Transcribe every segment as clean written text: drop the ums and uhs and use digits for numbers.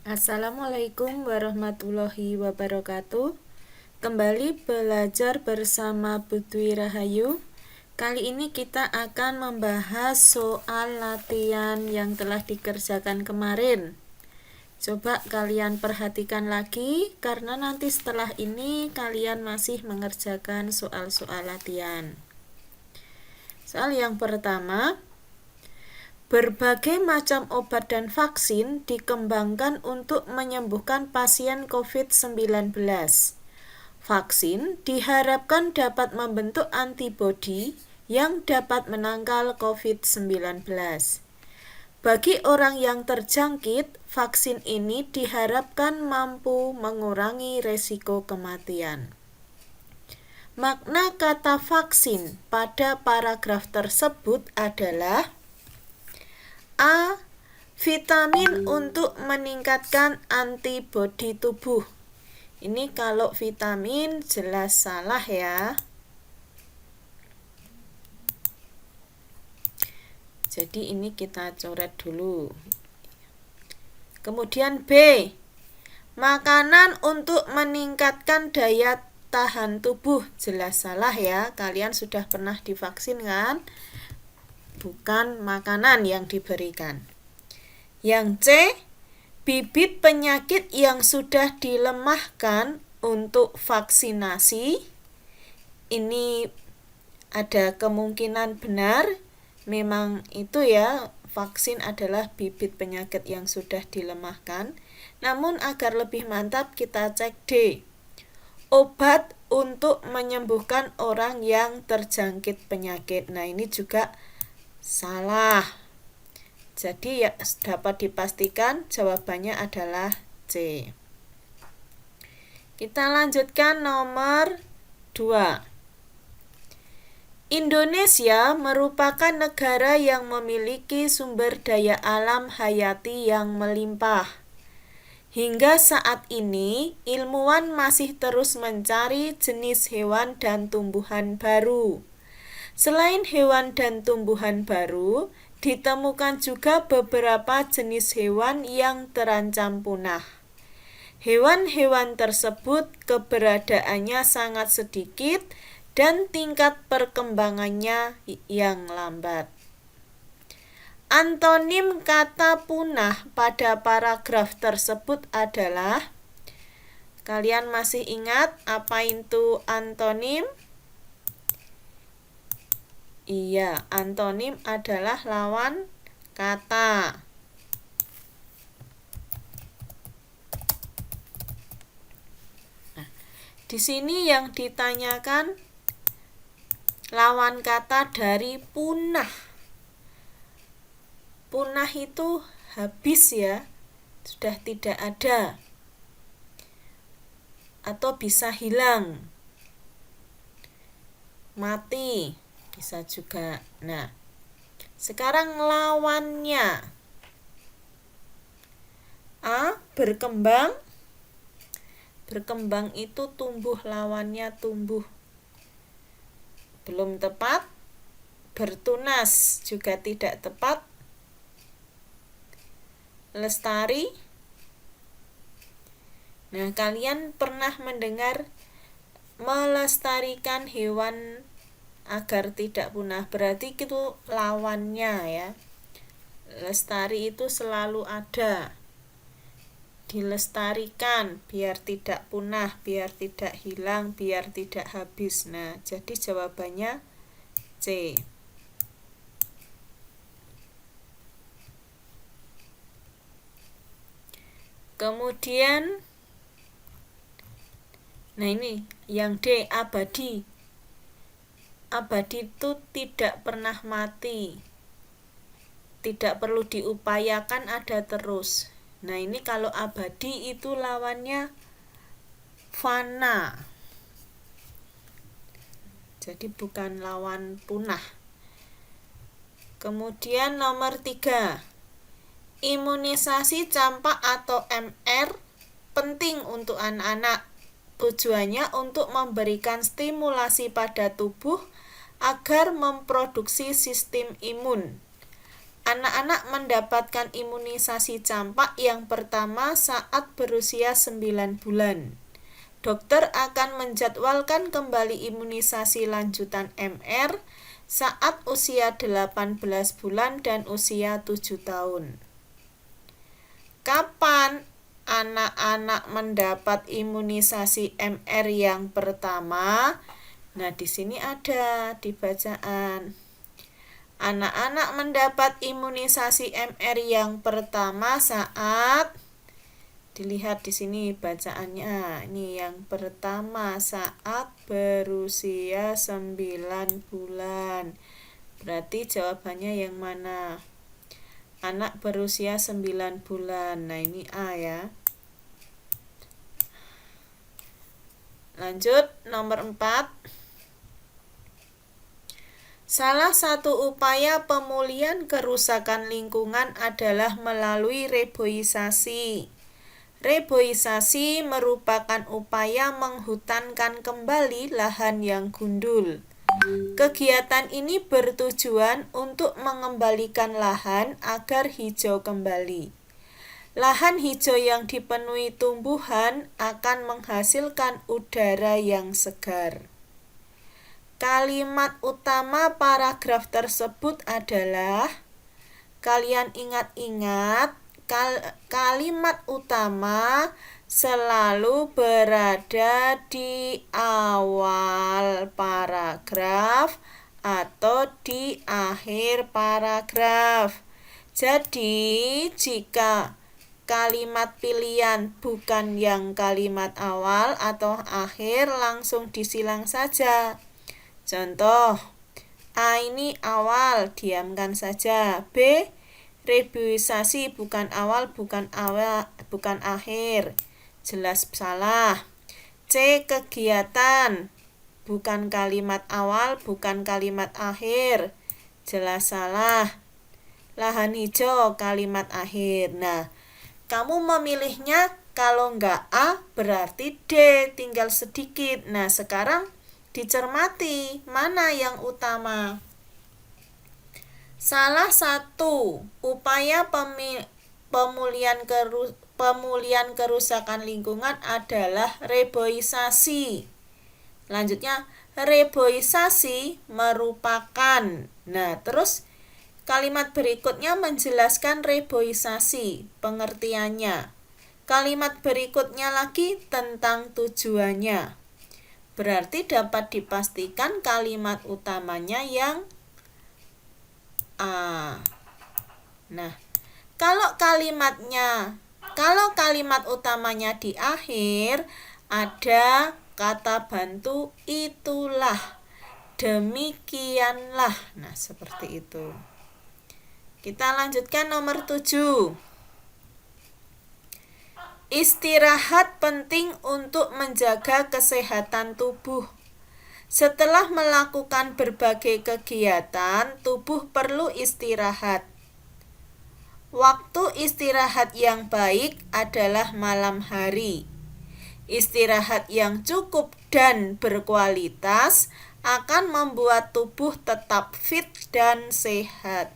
Assalamualaikum warahmatullahi wabarakatuh. Kembali belajar bersama Putwi Rahayu. Kali ini kita akan membahas soal latihan yang telah dikerjakan kemarin. Coba kalian perhatikan lagi, karena nanti setelah ini kalian masih mengerjakan soal-soal latihan. Soal yang pertama, berbagai macam obat dan vaksin dikembangkan untuk menyembuhkan pasien COVID-19. Vaksin diharapkan dapat membentuk antibodi yang dapat menangkal COVID-19. Bagi orang yang terjangkit, vaksin ini diharapkan mampu mengurangi resiko kematian. Makna kata vaksin pada paragraf tersebut adalah: A. Vitamin untuk meningkatkan antibodi tubuh. Ini kalau vitamin jelas salah ya. Jadi ini kita coret dulu. Kemudian B. Makanan untuk meningkatkan daya tahan tubuh. Jelas salah ya. Kalian sudah pernah divaksin kan? Bukan makanan yang diberikan. Yang C, bibit penyakit yang sudah dilemahkan untuk vaksinasi. Ini ada kemungkinan benar, memang itu ya, vaksin adalah bibit penyakit yang sudah dilemahkan. Namun agar lebih mantap kita cek D, obat untuk menyembuhkan orang yang terjangkit penyakit. Nah ini juga salah. Jadi ya dapat dipastikan jawabannya adalah C. Kita lanjutkan nomor 2. Indonesia merupakan negara yang memiliki sumber daya alam hayati yang melimpah. Hingga saat ini, ilmuwan masih terus mencari jenis hewan dan tumbuhan baru. Selain hewan dan tumbuhan baru, ditemukan juga beberapa jenis hewan yang terancam punah. Hewan-hewan tersebut keberadaannya sangat sedikit dan tingkat perkembangannya yang lambat. Antonim kata punah pada paragraf tersebut adalah, kalian masih ingat apa itu antonim? Iya, antonim adalah lawan kata. Nah, di sini yang ditanyakan lawan kata dari punah. Punah itu habis ya, sudah tidak ada. Atau bisa hilang. Mati. Bisa juga. Nah, sekarang lawannya. A. Berkembang. Berkembang itu tumbuh, lawannya tumbuh. Belum tepat. Bertunas juga tidak tepat. Lestari. Nah, kalian pernah mendengar melestarikan hewan agar tidak punah, berarti itu lawannya ya. Lestari itu selalu ada, dilestarikan biar tidak punah, biar tidak hilang, biar tidak habis. Nah, jadi jawabannya C. Kemudian nah ini yang D, abadi. Abadi itu tidak pernah mati, tidak perlu diupayakan, ada terus. Nah ini kalau abadi itu lawannya fana, jadi bukan lawan punah. Kemudian nomor 3, imunisasi campak atau MR penting untuk anak-anak. Tujuannya untuk memberikan stimulasi pada tubuh agar memproduksi sistem imun. Anak-anak mendapatkan imunisasi campak yang pertama saat berusia 9 bulan. Dokter akan menjadwalkan kembali imunisasi lanjutan MR saat usia 18 bulan dan usia 7 tahun. Kapan anak-anak mendapat imunisasi MR yang pertama? Nah, di sini ada di bacaan. Anak-anak mendapat imunisasi MR yang pertama saat, dilihat di sini bacaannya. Ini yang pertama saat berusia 9 bulan. Berarti jawabannya yang mana? Anak berusia 9 bulan. Nah, ini A ya. Lanjut, nomor 4. Salah satu upaya pemulihan kerusakan lingkungan adalah melalui reboisasi. Reboisasi merupakan upaya menghutankan kembali lahan yang gundul. Kegiatan ini bertujuan untuk mengembalikan lahan agar hijau kembali. Lahan hijau yang dipenuhi tumbuhan akan menghasilkan udara yang segar. Kalimat utama paragraf tersebut adalah, kalian ingat-ingat, kalimat utama selalu berada di awal paragraf atau di akhir paragraf. Jadi, jika kalimat pilihan bukan yang kalimat awal atau akhir, langsung disilang saja. Contoh, A ini awal, diamkan saja. B, reboisasi bukan awal, bukan akhir. Jelas salah. C, kegiatan bukan kalimat awal, bukan kalimat akhir. Jelas salah. Lahan hijau kalimat akhir. Nah, kamu memilihnya kalau enggak A berarti D, tinggal sedikit. Nah, sekarang dicermati mana yang utama. Salah satu upaya pemulihan kerusakan lingkungan adalah reboisasi. Lanjutnya, reboisasi merupakan. Nah, terus kalimat berikutnya menjelaskan reboisasi, pengertiannya. Kalimat berikutnya lagi tentang tujuannya. Berarti dapat dipastikan kalimat utamanya yang A. Nah, kalau kalimat utamanya di akhir ada kata bantu itulah, demikianlah. Nah, seperti itu. Kita lanjutkan nomor 7. Istirahat penting untuk menjaga kesehatan tubuh. Setelah melakukan berbagai kegiatan, tubuh perlu istirahat. Waktu istirahat yang baik adalah malam hari. Istirahat yang cukup dan berkualitas akan membuat tubuh tetap fit dan sehat.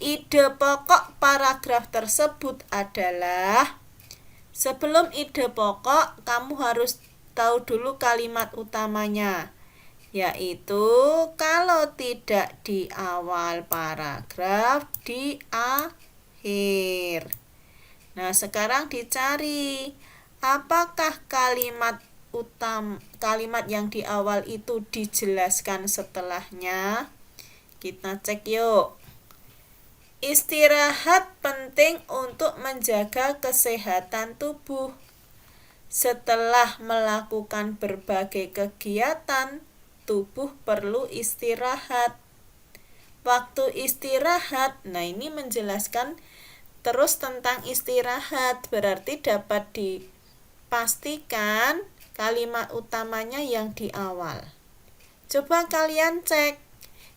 Ide pokok paragraf tersebut adalah, sebelum ide pokok, kamu harus tahu dulu kalimat utamanya, yaitu kalau tidak di awal paragraf, di akhir. Nah, sekarang dicari apakah kalimat yang di awal itu dijelaskan setelahnya. Kita cek yuk. Istirahat penting untuk menjaga kesehatan tubuh. Setelah melakukan berbagai kegiatan, tubuh perlu istirahat. Waktu istirahat, nah ini menjelaskan terus tentang istirahat, berarti dapat dipastikan kalimat utamanya yang di awal. Coba kalian cek.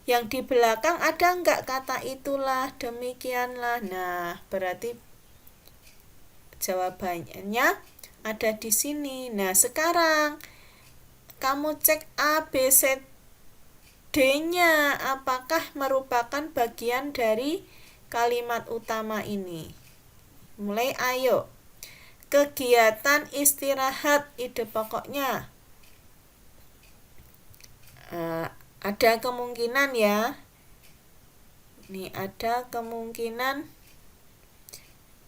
Yang di belakang ada enggak kata itulah, demikianlah. Nah, berarti jawabannya ada di sini. Nah, sekarang kamu cek A, B, C, D-nya apakah merupakan bagian dari kalimat utama ini. Mulai, ayo. Kegiatan istirahat, ide pokoknya. Ada kemungkinan ya. Nih, ada kemungkinan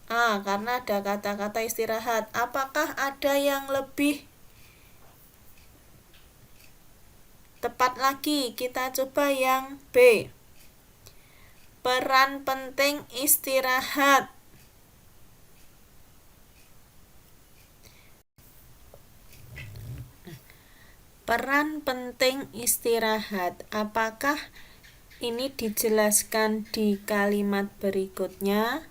A, karena ada kata-kata istirahat. Apakah ada yang lebih tepat lagi? Kita coba yang B. Peran penting istirahat. Peran penting istirahat. Apakah ini dijelaskan di kalimat berikutnya?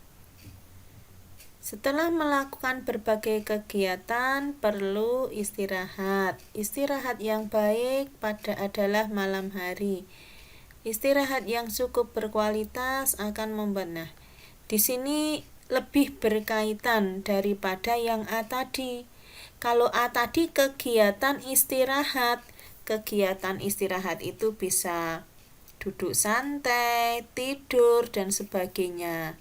Setelah melakukan berbagai kegiatan, perlu istirahat. Istirahat yang baik adalah malam hari. Istirahat yang cukup berkualitas akan membenah. Di sini lebih berkaitan daripada yang A tadi. Kalau A tadi kegiatan istirahat itu bisa duduk santai, tidur, dan sebagainya.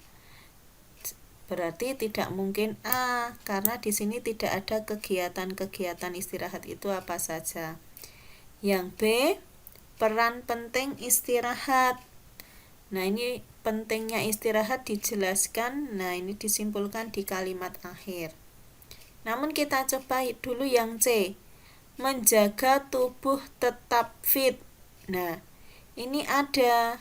Berarti tidak mungkin A, karena di sini tidak ada kegiatan istirahat itu apa saja. Yang B, peran penting istirahat. Nah, ini pentingnya istirahat dijelaskan. Nah, ini disimpulkan di kalimat akhir. Namun kita coba dulu yang C, menjaga tubuh tetap fit. Nah, ini ada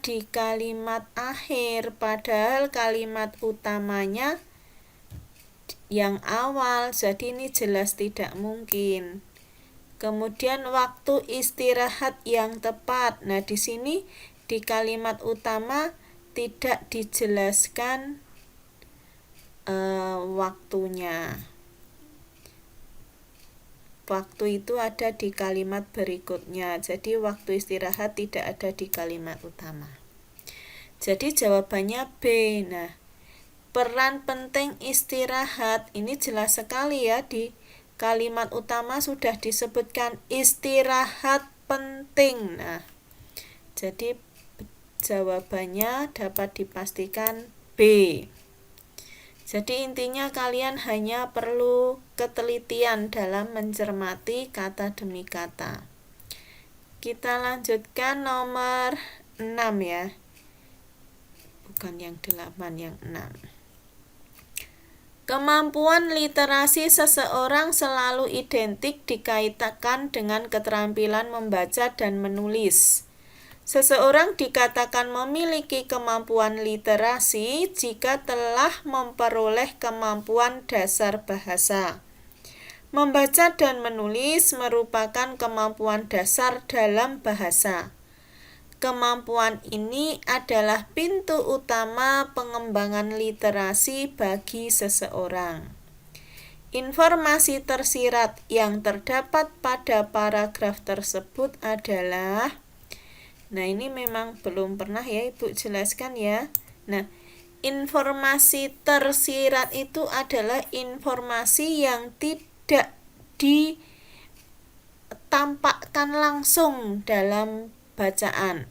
di kalimat akhir, padahal kalimat utamanya yang awal, jadi ini jelas tidak mungkin. Kemudian waktu istirahat yang tepat. Nah, di sini di kalimat utama tidak dijelaskan waktunya. Waktu itu ada di kalimat berikutnya. Jadi waktu istirahat tidak ada di kalimat utama. Jadi jawabannya B. Nah, peran penting istirahat ini jelas sekali ya, di kalimat utama sudah disebutkan istirahat penting. Nah, jadi jawabannya dapat dipastikan B. Jadi intinya kalian hanya perlu ketelitian dalam mencermati kata demi kata. Kita lanjutkan nomor 6 ya. Bukan yang 8, yang 6. Kemampuan literasi seseorang selalu identik dikaitkan dengan keterampilan membaca dan menulis. Seseorang dikatakan memiliki kemampuan literasi jika telah memperoleh kemampuan dasar bahasa. Membaca dan menulis merupakan kemampuan dasar dalam bahasa. Kemampuan ini adalah pintu utama pengembangan literasi bagi seseorang. Informasi tersirat yang terdapat pada paragraf tersebut adalah, nah ini memang belum pernah ya Ibu jelaskan ya. Nah, informasi tersirat itu adalah informasi yang tidak ditampakkan langsung dalam bacaan.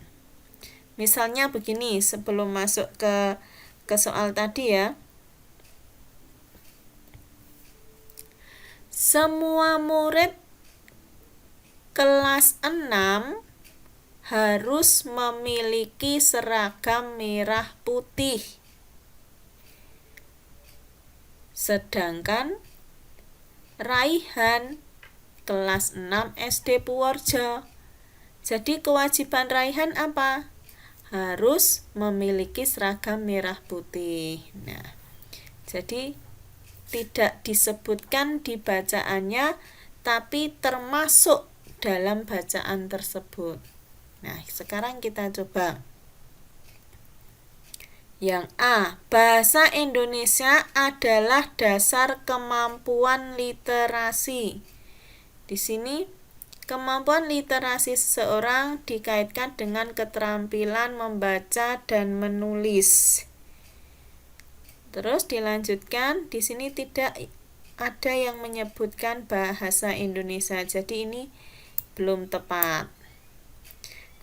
Misalnya begini, sebelum masuk ke soal tadi ya. Semua murid kelas 6 harus memiliki seragam merah putih. Sedangkan Raihan kelas 6 SD Purworejo. Jadi kewajiban Raihan apa? Harus memiliki seragam merah putih. Nah, jadi tidak disebutkan di bacaannya, tapi termasuk dalam bacaan tersebut. Nah, sekarang kita coba. Yang A, bahasa Indonesia adalah dasar kemampuan literasi. Di sini, kemampuan literasi seseorang dikaitkan dengan keterampilan membaca dan menulis. Terus dilanjutkan, di sini tidak ada yang menyebutkan bahasa Indonesia. Jadi ini belum tepat.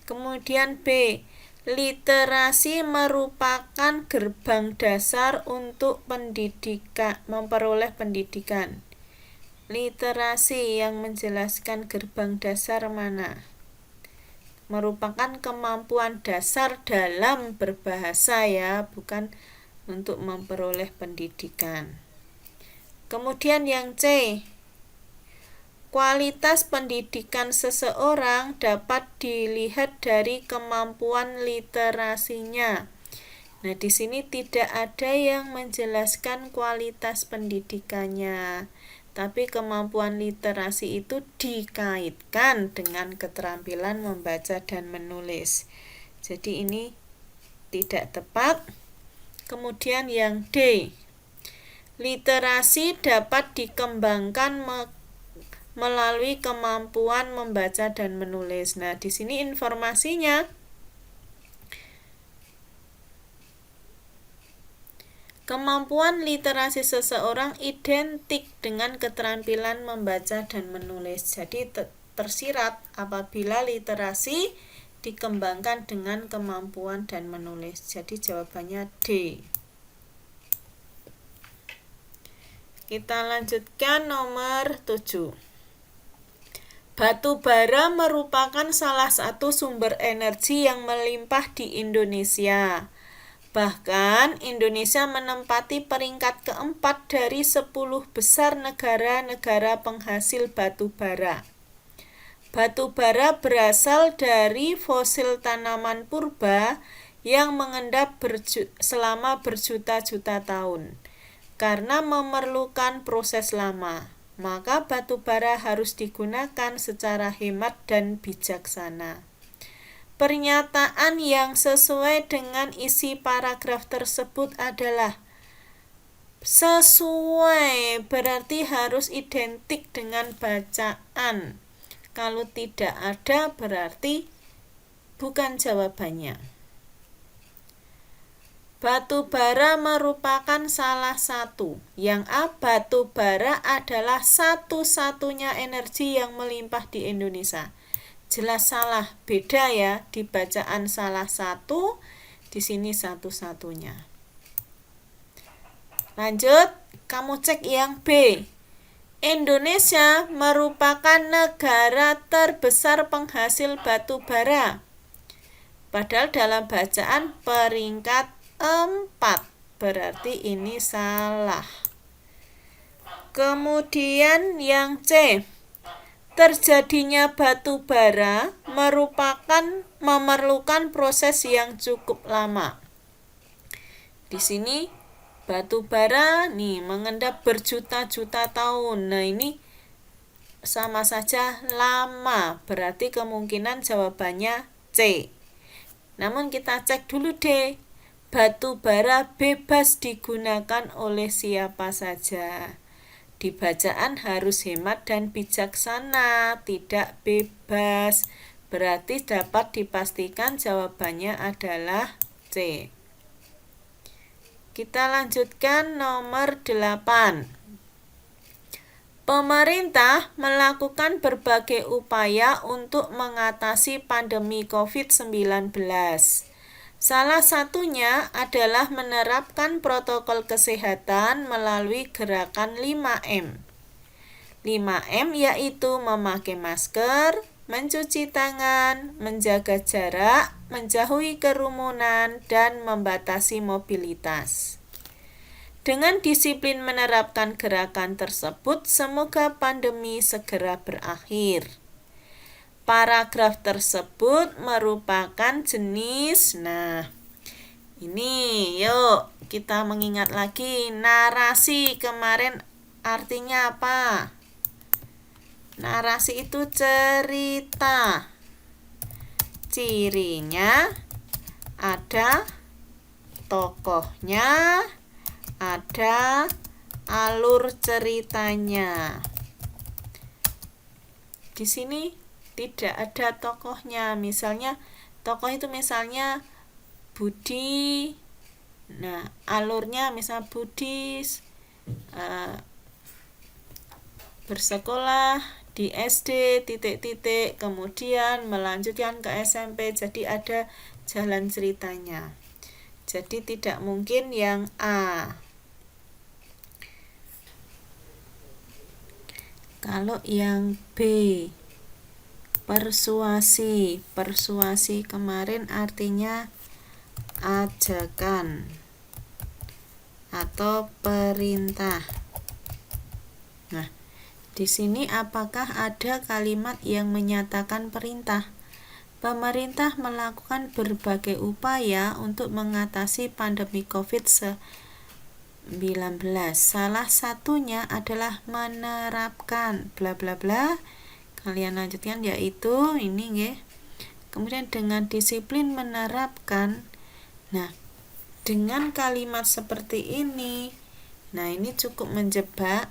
Kemudian B, literasi merupakan gerbang dasar untuk memperoleh pendidikan. Literasi yang menjelaskan gerbang dasar mana? Merupakan kemampuan dasar dalam berbahasa ya, bukan untuk memperoleh pendidikan. Kemudian yang C, kualitas pendidikan seseorang dapat dilihat dari kemampuan literasinya. Nah, di sini tidak ada yang menjelaskan kualitas pendidikannya, tapi kemampuan literasi itu dikaitkan dengan keterampilan membaca dan menulis. Jadi ini tidak tepat. Kemudian yang D, literasi dapat dikembangkan melalui kemampuan membaca dan menulis. Nah, di sini informasinya kemampuan literasi seseorang identik dengan keterampilan membaca dan menulis. Jadi tersirat apabila literasi dikembangkan dengan kemampuan dan menulis. Jadi jawabannya D. Kita lanjutkan nomor 7. Batu bara merupakan salah satu sumber energi yang melimpah di Indonesia. Bahkan Indonesia menempati peringkat keempat dari 10 besar negara-negara penghasil batu bara. Batu bara berasal dari fosil tanaman purba yang mengendap selama berjuta-juta tahun. Karena memerlukan proses lama, maka batu bara harus digunakan secara hemat dan bijaksana. Pernyataan yang sesuai dengan isi paragraf tersebut adalah sesuai, berarti harus identik dengan bacaan. Kalau tidak ada, berarti bukan jawabannya. Batu bara merupakan salah satu. Yang A, batu bara adalah satu-satunya energi yang melimpah di Indonesia. Jelas salah, beda ya, di bacaan salah satu, di sini satu-satunya. Lanjut, kamu cek yang B. Indonesia merupakan negara terbesar penghasil batu bara. Padahal dalam bacaan peringkat 4, berarti ini salah. Kemudian yang C, terjadinya batu bara memerlukan proses yang cukup lama. Di sini batu bara mengendap berjuta-juta tahun. Nah, ini sama saja lama, berarti kemungkinan jawabannya C. Namun kita cek dulu D. Batu bara bebas digunakan oleh siapa saja. Di bacaan harus hemat dan bijaksana, tidak bebas. Berarti dapat dipastikan jawabannya adalah C. Kita lanjutkan nomor 8. Pemerintah melakukan berbagai upaya untuk mengatasi pandemi COVID-19. Salah satunya adalah menerapkan protokol kesehatan melalui gerakan 5M. 5M yaitu memakai masker, mencuci tangan, menjaga jarak, menjauhi kerumunan, dan membatasi mobilitas. Dengan disiplin menerapkan gerakan tersebut, semoga pandemi segera berakhir. Paragraf tersebut merupakan jenis, ini yuk kita mengingat lagi narasi kemarin artinya apa? Narasi itu cerita. Cirinya ada tokohnya, ada alur ceritanya. Di sini tidak ada tokohnya. Misalnya tokoh itu misalnya Budi. Nah, alurnya misal Budi bersekolah di SD titik-titik, kemudian melanjutkan ke SMP, jadi ada jalan ceritanya. Jadi tidak mungkin yang A. Kalau yang B, persuasi. Persuasi kemarin artinya ajakan atau perintah. Nah, di sini apakah ada kalimat yang menyatakan perintah? Pemerintah melakukan berbagai upaya untuk mengatasi pandemi COVID-19. Salah satunya adalah menerapkan bla bla bla. Kalian lanjutkan, yaitu ini nggih. Kemudian dengan disiplin menerapkan. Nah, dengan kalimat seperti ini, nah ini cukup menjebak,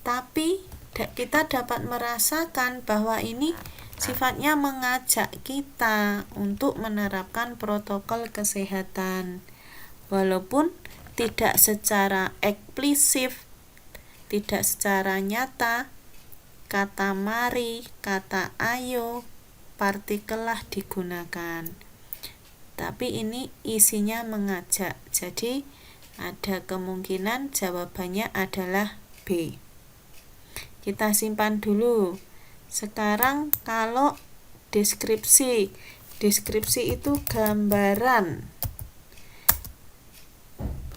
tapi kita dapat merasakan bahwa ini sifatnya mengajak kita untuk menerapkan protokol kesehatan. Walaupun tidak secara eksplisit, tidak secara nyata, kata mari, kata ayo, partikelah digunakan. Tapi ini isinya mengajak. Jadi ada kemungkinan jawabannya adalah B. Kita simpan dulu. Sekarang kalau deskripsi. Deskripsi itu gambaran.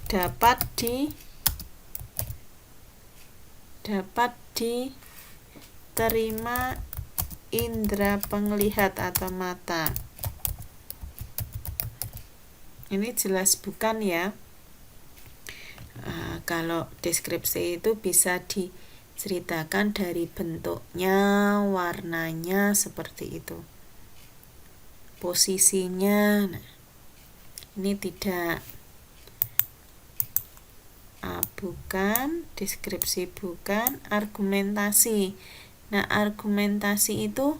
Dapat diterima indera penglihat atau mata. Ini jelas bukan ya. Kalau deskripsi itu bisa diceritakan dari bentuknya, warnanya seperti itu, posisinya. Nah, ini tidak. Bukan, deskripsi bukan, argumentasi. Nah, argumentasi itu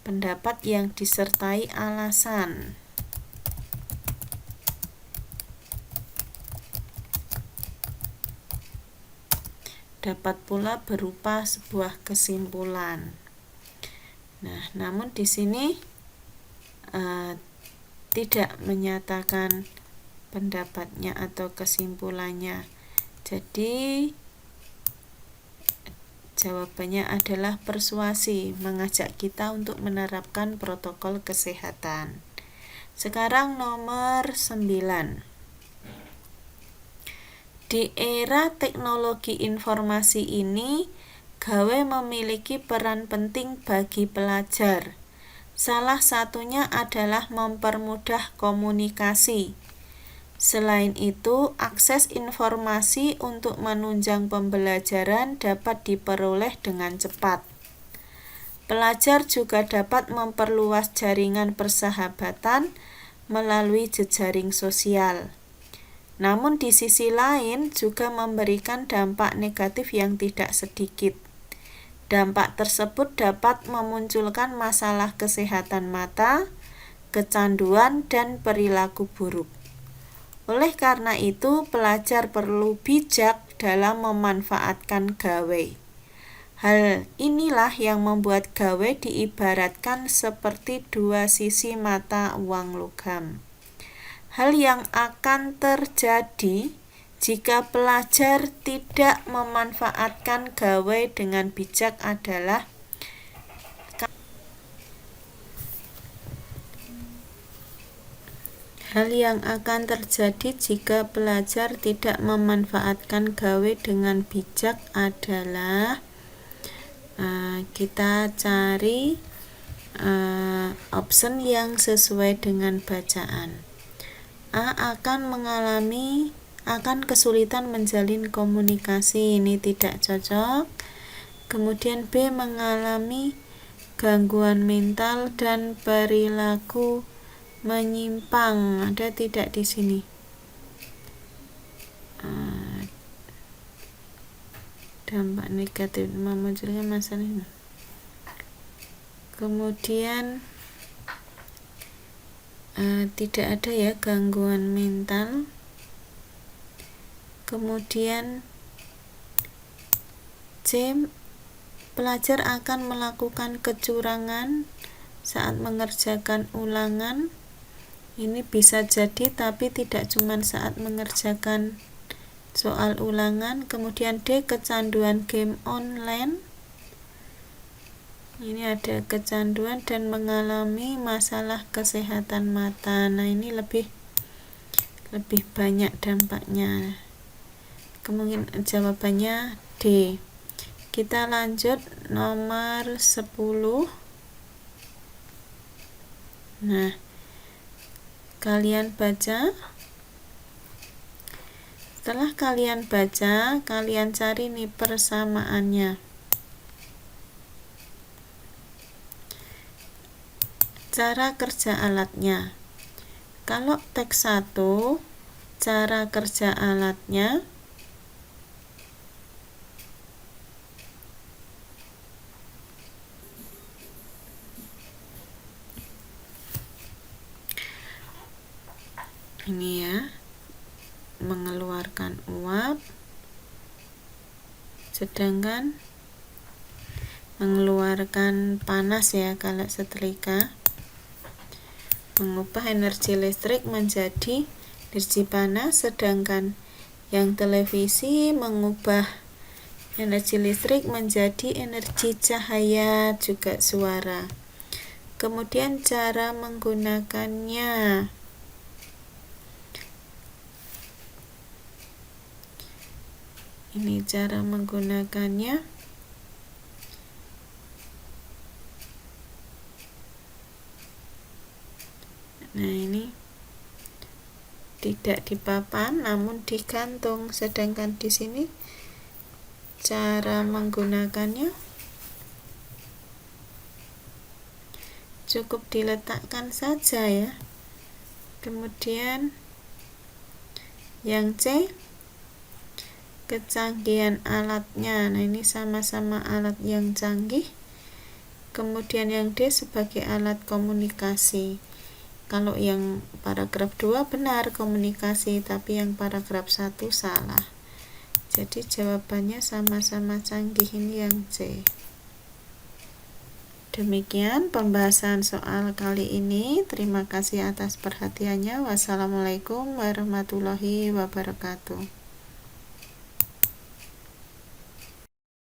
pendapat yang disertai alasan. Dapat pula berupa sebuah kesimpulan. Nah, namun di sini tidak menyatakan pendapatnya atau kesimpulannya. Jadi jawabannya adalah persuasi, mengajak kita untuk menerapkan protokol kesehatan. Sekarang nomor 9. Di era teknologi informasi ini, gawe memiliki peran penting bagi pelajar. Salah satunya adalah mempermudah komunikasi. Selain itu, akses informasi untuk menunjang pembelajaran dapat diperoleh dengan cepat. Pelajar juga dapat memperluas jaringan persahabatan melalui jejaring sosial. Namun di sisi lain juga memberikan dampak negatif yang tidak sedikit. Dampak tersebut dapat memunculkan masalah kesehatan mata, kecanduan, dan perilaku buruk. Oleh karena itu, pelajar perlu bijak dalam memanfaatkan gawe. Hal inilah yang membuat gawe diibaratkan seperti dua sisi mata uang logam. Hal yang akan terjadi jika pelajar tidak memanfaatkan gawe dengan bijak adalah kita cari option yang sesuai dengan bacaan. A akan kesulitan menjalin komunikasi, ini tidak cocok. Kemudian B mengalami gangguan mental dan perilaku menyimpang, ada tidak di sini? Dampak negatif memunculkan masalah ini. Kemudian tidak ada ya gangguan mental. Kemudian C. Pelajar akan melakukan kecurangan saat mengerjakan ulangan. Ini bisa jadi tapi tidak cuma saat mengerjakan soal ulangan. Kemudian D. Kecanduan game online. Ini ada kecanduan dan mengalami masalah kesehatan mata. Nah, ini lebih banyak dampaknya. Kemungkinan jawabannya D. Kita lanjut nomor 10. Nah, kalian baca. Setelah kalian baca, kalian cari nih persamaannya. Cara kerja alatnya. Kalau teks 1, cara kerja alatnya ini ya, mengeluarkan uap, sedangkan mengeluarkan panas ya kalau setrika, mengubah energi listrik menjadi energi panas, sedangkan yang televisi mengubah energi listrik menjadi energi cahaya juga suara. Kemudian cara menggunakannya. Ini cara menggunakannya. Nah, ini tidak dipapan namun digantung, sedangkan di sini cara menggunakannya cukup diletakkan saja ya. Kemudian yang C, kecanggihan alatnya. Nah, ini sama-sama alat yang canggih. Kemudian yang D sebagai alat komunikasi. Kalau yang paragraf 2 benar komunikasi, tapi yang paragraf 1 salah. Jadi jawabannya sama-sama canggih, ini yang C. Demikian pembahasan soal kali ini. Terima kasih atas perhatiannya. Wassalamualaikum warahmatullahi wabarakatuh.